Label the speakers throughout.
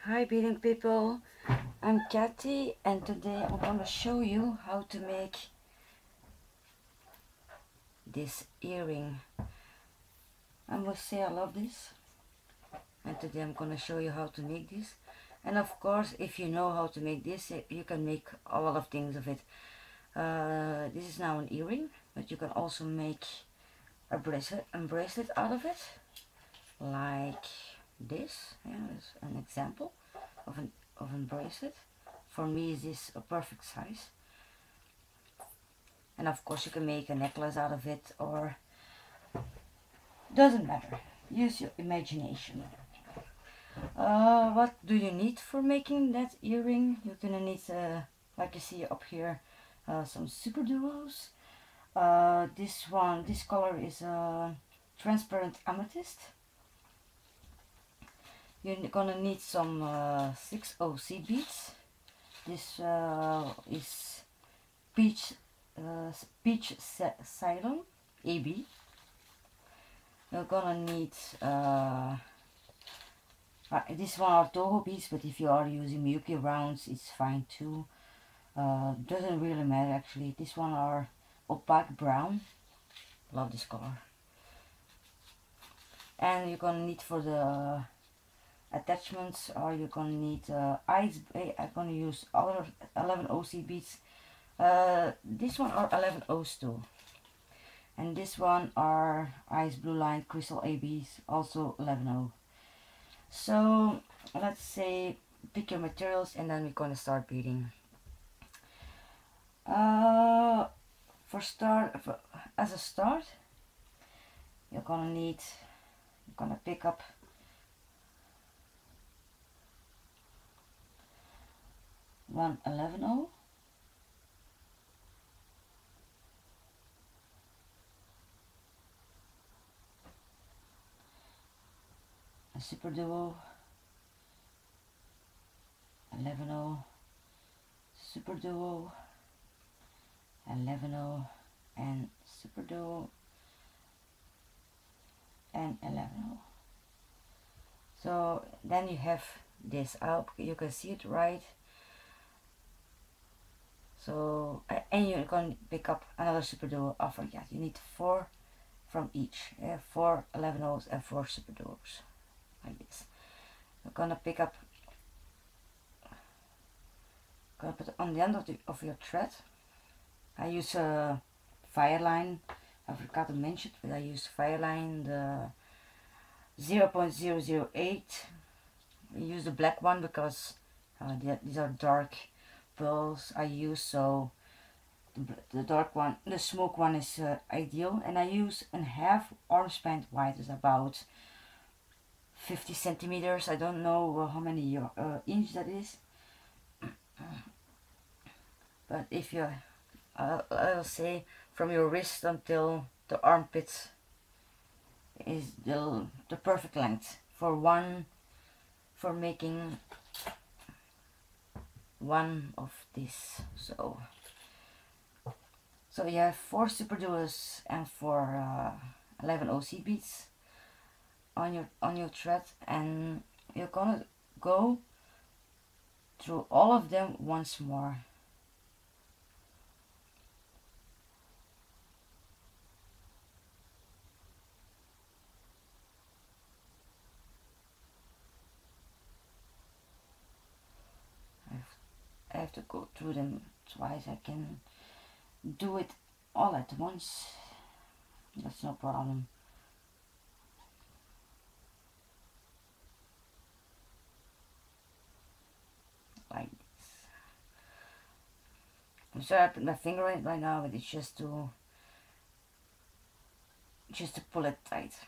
Speaker 1: Hi beading people, I'm Kathy and today I'm gonna show you how to make this earring. I must say I love this, and today I'm gonna show you how to make this. And of course, if you know how to make this, you can make a lot of things of it. This is now an earring, but you can also make a bracelet out of it, like this. Yeah, that's an example of a bracelet. For me, is this a perfect size? And of course you can make a necklace out of it, or doesn't matter, use your imagination. What do you need for making that earring? You're gonna need, like you see up here, some super duos. This color is transparent amethyst. You're gonna need some 6/0 seed beads. This is peach Ceylon AB. You're gonna need this one are Toho beads, but if you are using Miyuki rounds, it's fine too. Doesn't really matter actually. This one are opaque brown. Love this color. And you're gonna need for the attachments, or you're gonna need ice. I'm gonna use other 11 OC beads. This one are 11 O's too. And this one are ice blue line crystal ABs, also 11O. So let's say pick your materials and then we're gonna start beading. As a start, you're gonna pick up one 11O, a super duo, 11O, super duo, 11O, and super duo, and 11O. So then you have this out, you can see it right. So and you're going to pick up another super duo after that. You need 4 from each, 4 11Os and 4 super duos, like this. You're gonna pick up, gonna put it on the end of your thread. I use a fireline. I forgot to mention, but I use fireline, the 0.008. I use the black one because these are dark pearls I use, so the dark one, the smoke one is ideal. And I use a half arm span white, is about 50 centimeters. I don't know how many inch that is, but if you I'll say from your wrist until the armpit is the perfect length for making one of this. So you have 4 super duos and 4 11 OC beads on your thread, and you're gonna go through all of them once more. I have to go through them twice. I can do it all at once, that's no problem. Like this. I'm sorry I put my finger in it right now, but it's just to pull it tight.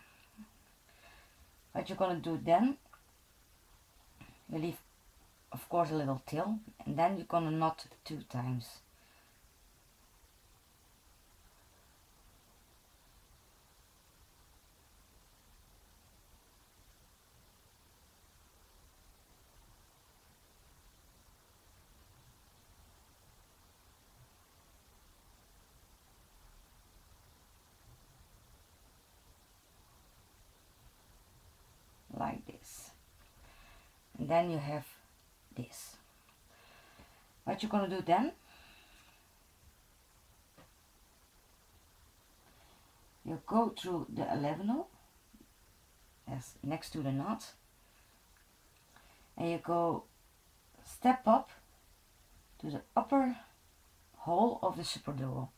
Speaker 1: What you're gonna do then, you leave of course a little tail, and then you're gonna knot 2 times. Like this. And then you have this. What you're gonna do then, you go through the 11-0 as next to the knot, and you go step up to the upper hole of the super duo,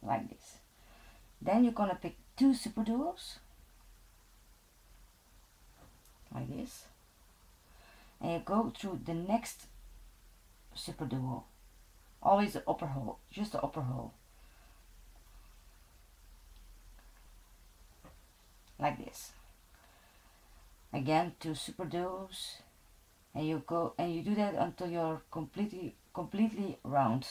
Speaker 1: like this. Then you're gonna pick 2 super duos, like this, and you go through the next super duo, always the upper hole, just the upper hole, like this. Again, 2 super duos, and you go and you do that until you're completely round.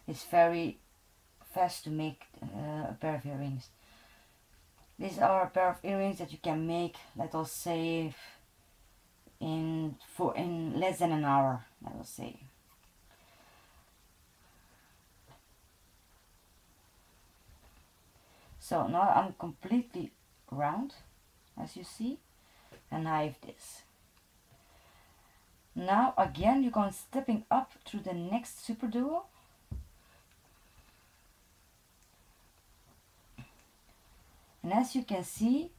Speaker 1: It's very fast to make a pair of earrings. These are a pair of earrings that you can make, let us say, in less than an hour, let us say. So now I'm completely round, as you see, and I have this. Now again you're going stepping up through the next super duo, and as you can see,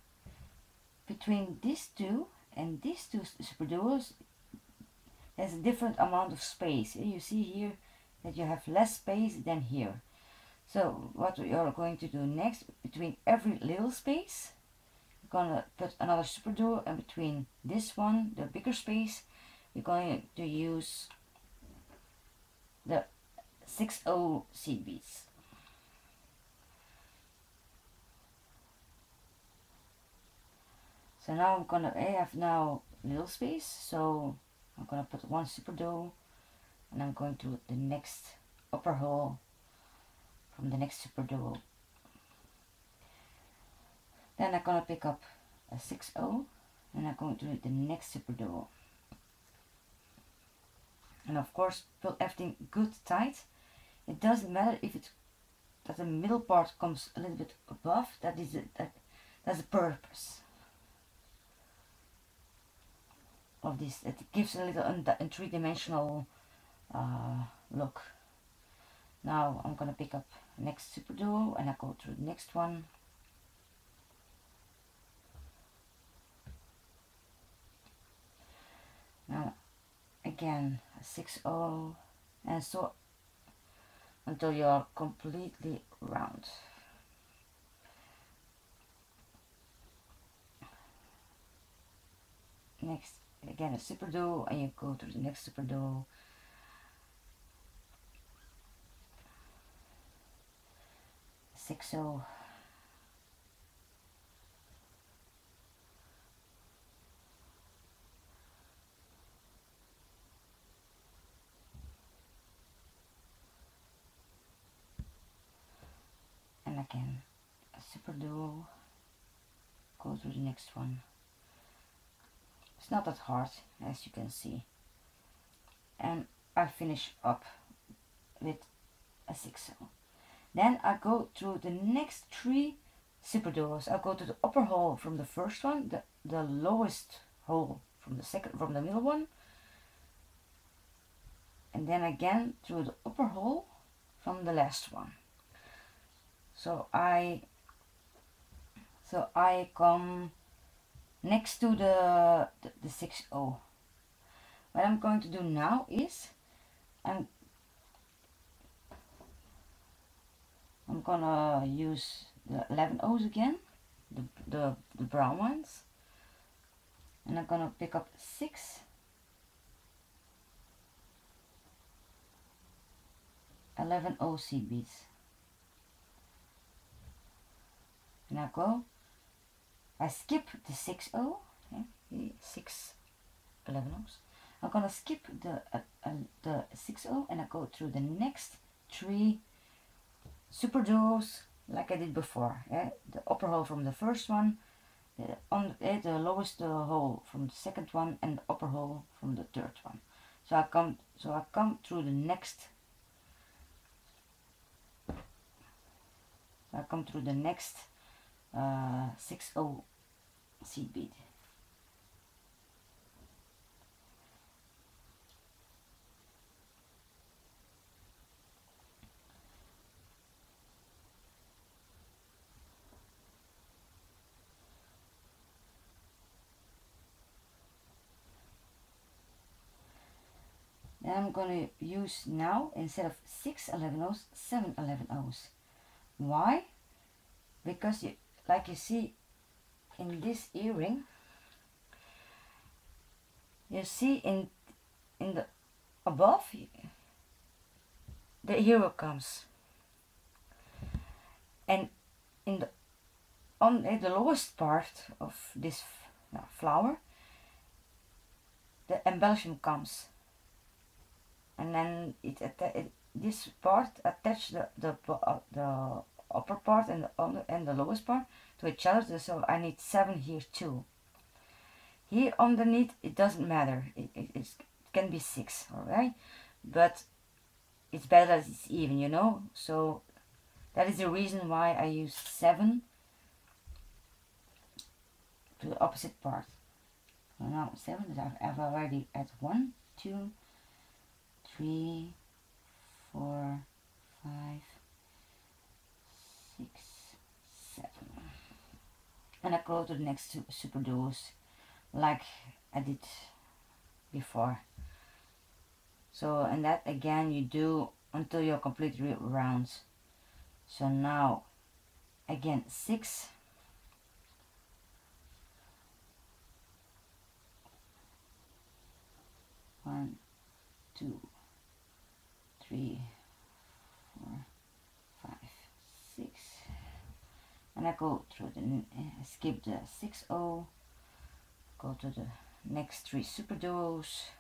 Speaker 1: between these two and these 2 super duos there's a different amount of space. You see here that you have less space than here. So what we are going to do next, between every little space we're going to put another super duo, and between this one, the bigger space, we're going to use the 6/0 seed beads. So now I have now little space, so I'm gonna put 1 super duo, and I'm going to the next upper hole from the next super duo. Then I'm gonna pick up a 6/0, and I'm going to do the next super duo. And of course, pull everything good tight. It doesn't matter if that the middle part comes a little bit above. That's the purpose of this. It gives a little three-dimensional look. Now I'm gonna pick up next super duo, and I go through the next one. Now again a 6/0, and so until you're completely round. Next again a super duo, and you go to the next super duo. Six oh, and again a super duo, go to the next one. It's not that hard, as you can see, and I finish up with a 6/0. Then I go through the next 3 super duos. I go to the upper hole from the first one, the lowest hole from the middle one, and then again through the upper hole from the last one. So I come next to the 6/0. What I'm going to do now is I'm gonna use the 11/0s again, the brown ones, and I'm gonna pick up 6 11/0 seed beads, and I skip the 6/0, Okay, 6/11. I'm gonna skip the 6/0 and I go through the next 3 super duos like I did before. The upper hole from the first one, the lowest hole from the second one, and the upper hole from the third one. So I come through the next. I come through the next 6/0 seed bead. Then I'm going to use now, instead of 6/11, 7/11. Why? Because like you see in this earring, you see in the above, the earhook comes, and in the on the lowest part of this flower, the embellishment comes, and then this part attach the upper part and the lowest part to each other. So I need 7 here too. Here underneath it doesn't matter. It can be 6, alright, but it's better that it's even, you know. So that is the reason why I use 7 to the opposite part. So now 7 that I've already at 1, 2, 3, 4, 5, 6, 7, and I go to the next 2 super duos like I did before. So, and that again you do until you're completely round. So now again 6, 1, 2, 3, 4, 5, 6, and I go through the skip the 6/0, go to the next 3 super duos,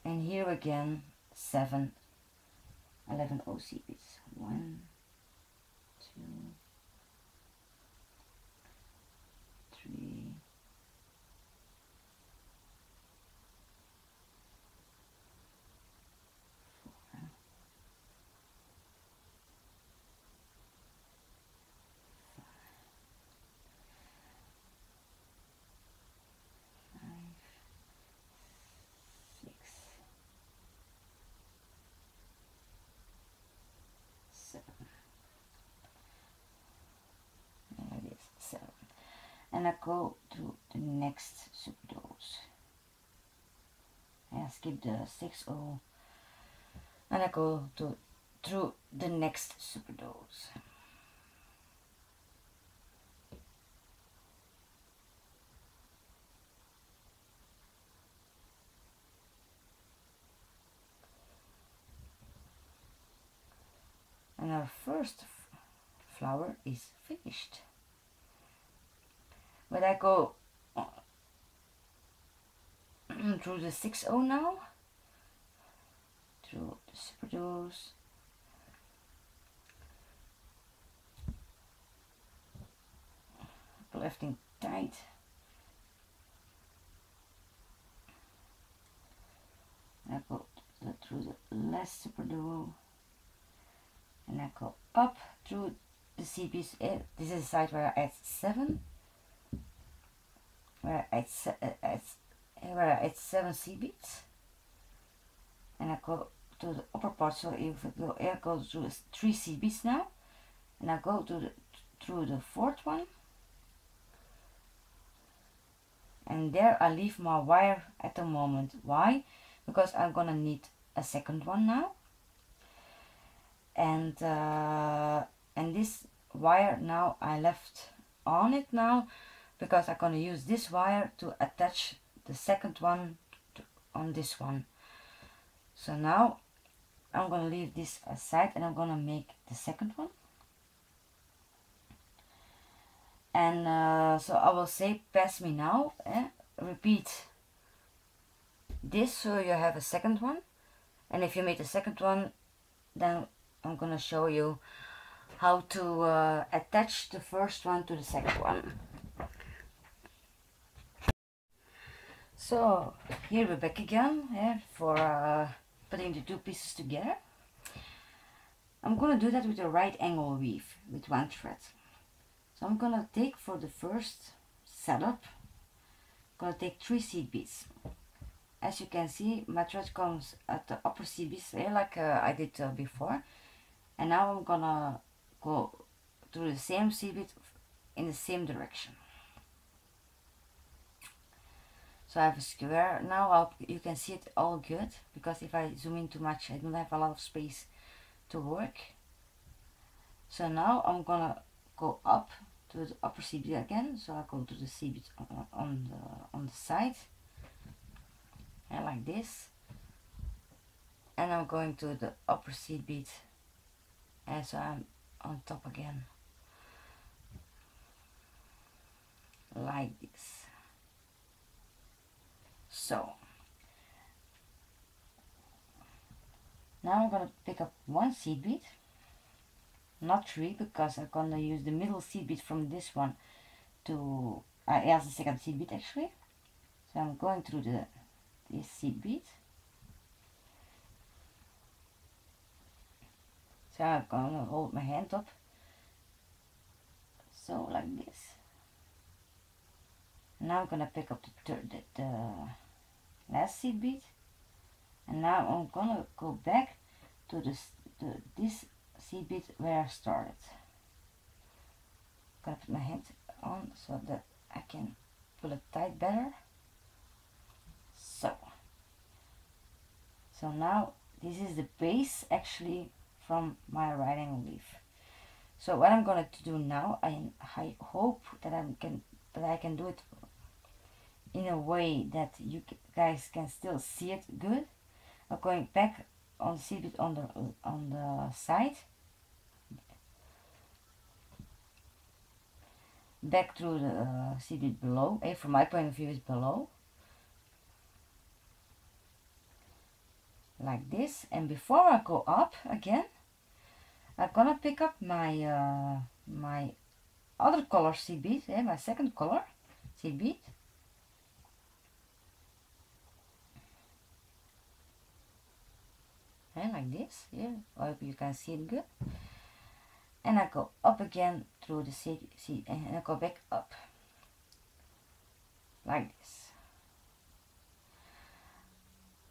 Speaker 1: and here again 7/11 seedbeads. 1, 2, 3, 4, 5, 6, 7. There it is, 7. And I go to the next super duos. I skip the 6/0 and I go through the next super duos. And our first flower is finished. But I go through the 6/0 now, through the super duos, lifting tight, I go through the last super duo, and I go up through the seedbeads. This is the side where I add 7, where I add 7 seedbeads, and I go to the upper part. So if I go through 3 seedbeads now, and I go through the 4th one, and there I leave my wire at the moment. Why? Because I'm gonna need a second one now, and this wire now I left on it now because I'm gonna use this wire to attach the second one on this one. So now I'm gonna leave this aside and I'm gonna make the second one. And so I will say pass me now. Repeat this so you have a second one. And if you made the second one, then I'm gonna show you how to attach the first one to the second one. So here we're back again for putting the two pieces together. I'm gonna do that with a right angle weave with one thread. So I'm gonna take for the first setup, I'm gonna take 3 seed beads. As you can see, my thread comes at the upper seed beads like I did before. And now I'm gonna go through the same seed bead in the same direction. So I have a square now. You can see it all good, because if I zoom in too much I don't have a lot of space to work. So now I'm gonna go up to the upper seed bead again. So I go to the seed bead on the side, and like this. And I'm going to the upper seed bead, and so I'm on top again, like this. So now I'm gonna pick up 1 seed bead, not 3, because I'm gonna use the middle seed bead from this one to as the second seed bead actually. So I'm going through this seed bead. So I'm gonna hold my hand up, so like this. Now I'm gonna pick up the last seed bead, and now I'm gonna go back to this seed bead where I started. I'm gonna put my hand on so that I can pull it tight better. So now this is the base actually from my right angle weave. So what I'm going to do now, I hope that I can do it in a way that you guys can still see it good. I'm going back on the seed bead on the side, back through the seed bead below. From my point of view, is below, like this. And before I go up again, I'm gonna pick up my my other color seed bead, my second color seed bead, and like this. I hope you can see it good. And I go up again through the seed, and I go back up like this.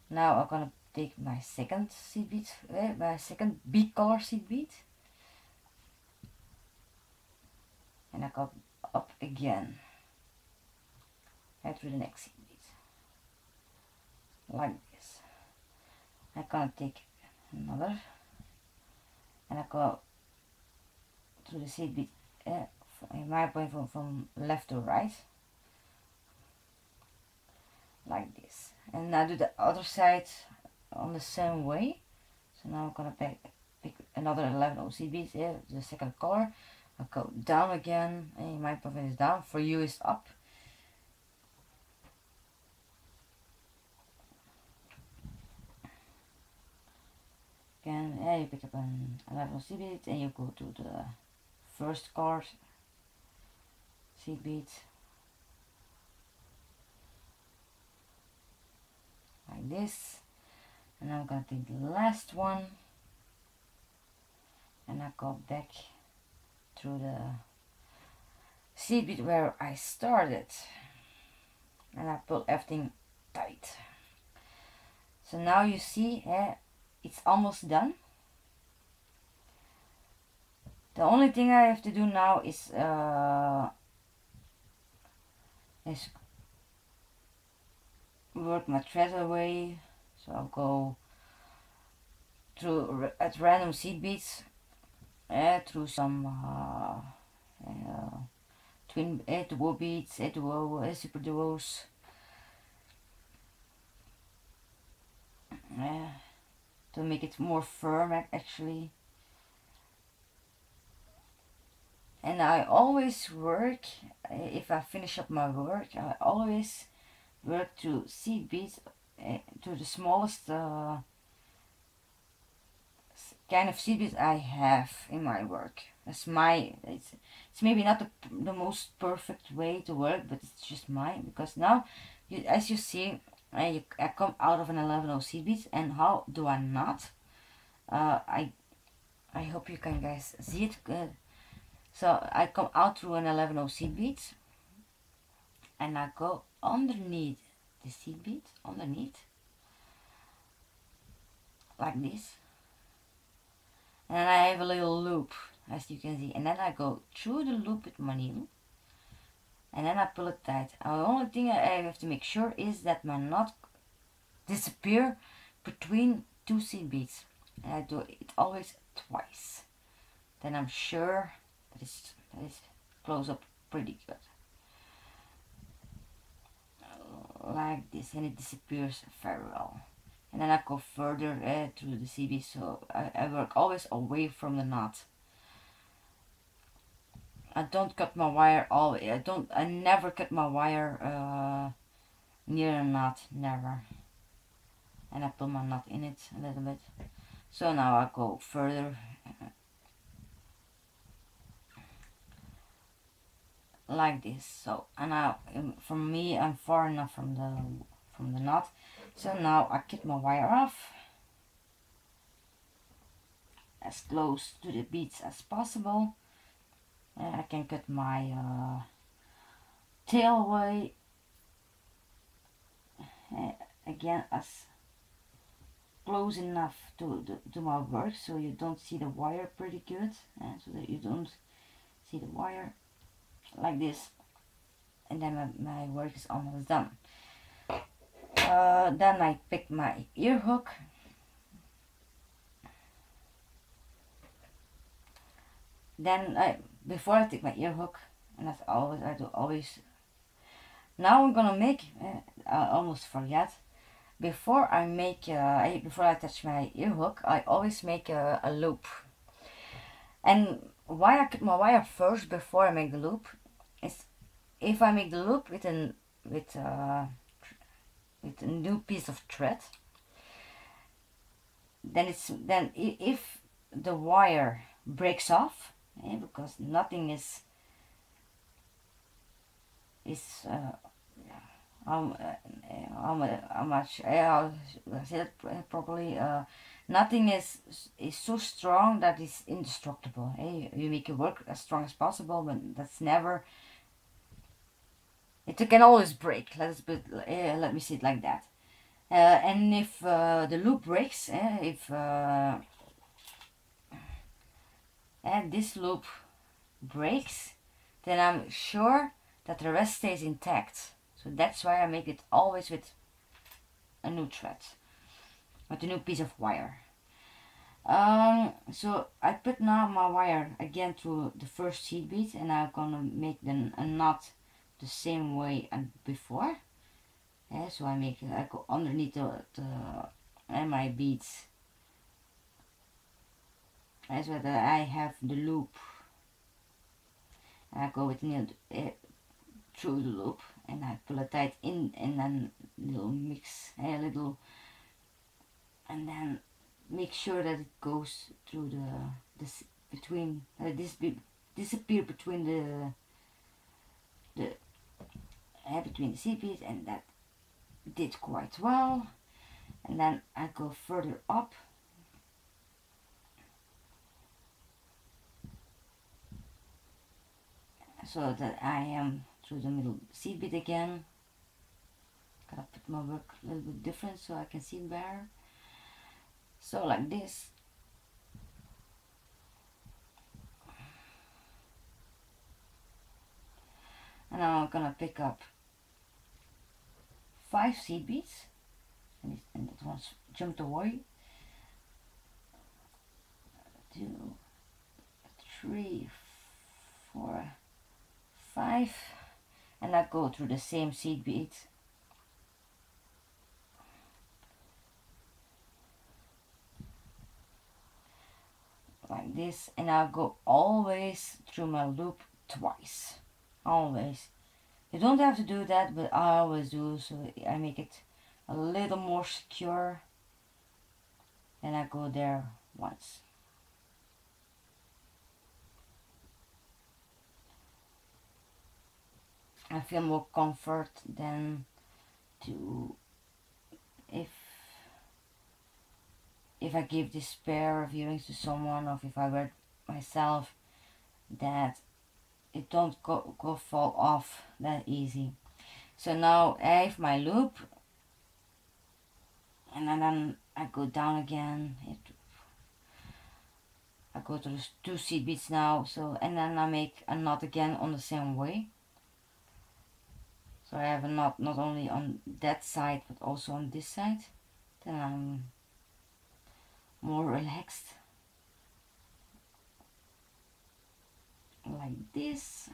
Speaker 1: Now I'm gonna take my second seed bead, my second big color seed bead, and I go up again through the next seed bead, like this. I'm gonna take another, and I go through the seed bead, in my point from left to right, like this. And now do the other side on the same way. So now I'm gonna pick another 11 seed beads, the second color. I'll go down again, and my point is down, for you is up. Again, you pick up an 11 seed bead, and you go to the first color seed bead, like this. And I'm gonna take the last one, and I go back through the seed bead where I started, and I pull everything tight. So now you see, it's almost done. The only thing I have to do now is work my thread away. So I'll go through at random seed beads, through some twin duo beads, duo, super duos. to make it more firm actually. And I always work, if I finish up my work, I always work to seed beads to the smallest kind of seed beads I have in my work. That's my, it's maybe not the most perfect way to work, but it's just mine, because now, as you see, I come out of an 11/0 seed beads, and how do I not? I hope you can guys see it good. So I come out through an 11/0 seed beads, and I go underneath the seed bead, underneath, like this, and then I have a little loop, as you can see, and then I go through the loop with my needle, and then I pull it tight. The only thing I have to make sure is that my knot disappear between two seed beads, and I do it always twice. Then I'm sure that is close up pretty good, like this, and it disappears very well. And then I go further through the seed beads, so I work always away from the knot. I don't cut my wire all. I never cut my wire near a knot, never. And I pull my knot in it a little bit. So now I go further, like this. So, and now for me, I'm far enough from the knot. So now I cut my wire off as close to the beads as possible. I can cut my tail away again as close enough to my work, so you don't see the wire pretty good, so that you don't see the wire, like this, and then my work is almost done. Then I pick my ear hook, then before I take my ear hook, and that's always, I do always, now I'm gonna make, I almost forget, before I make, before I attach my ear hook, I always make a loop. And why I cut my wire first before I make the loop is, if I make the loop with a new piece of thread, then if the wire breaks off, because nothing is how much, I'll say that properly, nothing is so strong that it's indestructible. You make it work as strong as possible, but that's never, it can always break. Let me see it like that. And if the loop breaks, if this loop breaks, then I'm sure that the rest stays intact. So that's why I make it always with a new thread, with a new piece of wire. So I put now my wire again through the first seed bead, and I'm gonna make a knot the same way as before. So I go underneath my beads, so that I have the loop. I go with needle through the loop, and I pull it tight in, and then little mix, a little, and then make sure that it goes through disappear between between the seed beads, and that did quite well. And then I go further up, so that I am through the middle seed bead again. Gotta put my work a little bit different so I can see it better. So like this. And now I'm gonna pick up 5 seed beads, and that one's jumped away. 2, 3, 4, 5, and I go through the same seed bead. like this, and I'll go always through my loop twice, always. You don't have to do that, but I always do, so I make it a little more secure. And I go there once. I feel more comfort than to if I give this pair of earrings to someone, or if I wear it myself, that it don't go fall off that easy. So now I have my loop, and then I go down again. I go to the 2 seed beads now, so, and then I make a knot again on the same way. So I have a knot not only on that side but also on this side. Then I'm more relaxed, like this.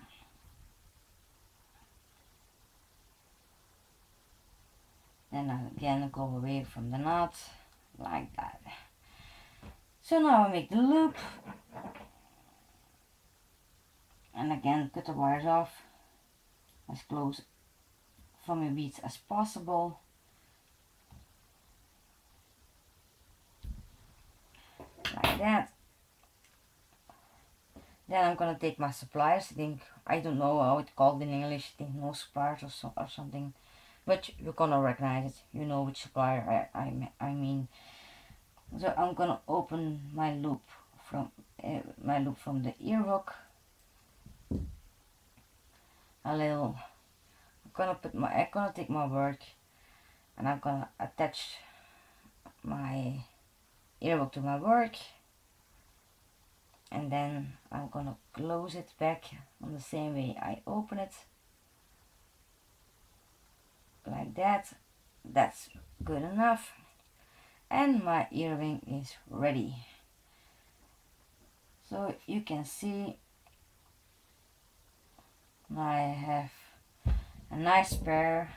Speaker 1: Then I again go away from the knot, like that. So now I make the loop, and again cut the wires off as close from your beads as possible. Like that. Then I'm gonna take my suppliers. I don't know how it's called in English. I think no suppliers or something, but you're gonna recognize it. You know which supplier I mean. So I'm gonna open my loop from the ear hook. I'm gonna take my work, and I'm gonna attach my ear hook to my work, and then I'm gonna close it back on the same way I open it, like that. That's good enough, and my earring is ready. So you can see I have a nice pair,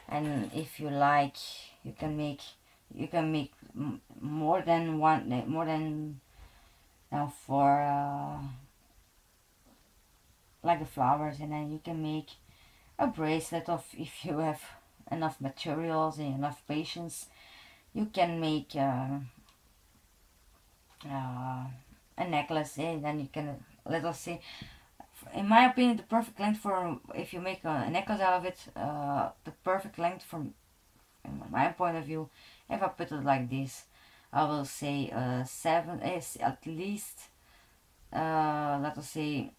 Speaker 1: and if you like, you can make more than for like the flowers, and then you can make a bracelet of, if you have enough materials and enough patience, you can make a necklace, and then you can, let us say, in my opinion, the perfect length for, if you make a necklace out of it, the perfect length from my point of view, if I put it like this, I will say 7 is at least, let us say,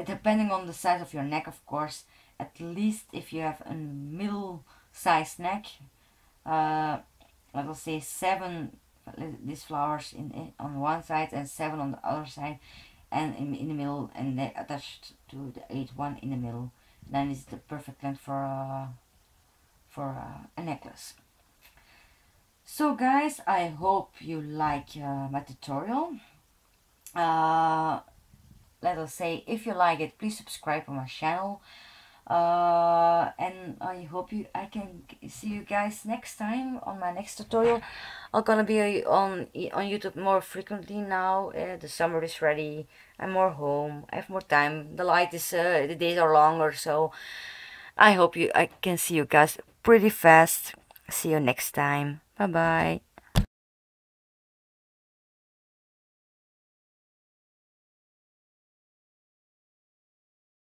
Speaker 1: depending on the size of your neck, of course, at least if you have a middle sized neck, let us say 7 these flowers on one side and 7 on the other side, and in the middle, and they attached to the 8th one in the middle. Then it's the perfect length for a necklace. So guys, I hope you like my tutorial. Let us say, if you like it, please subscribe on my channel, and I hope I can see you guys next time on my next tutorial. I'm gonna be on YouTube more frequently now. The summer is ready. I'm more home. I have more time. The days are longer, so I hope I can see you guys pretty fast. See you next time. Bye bye.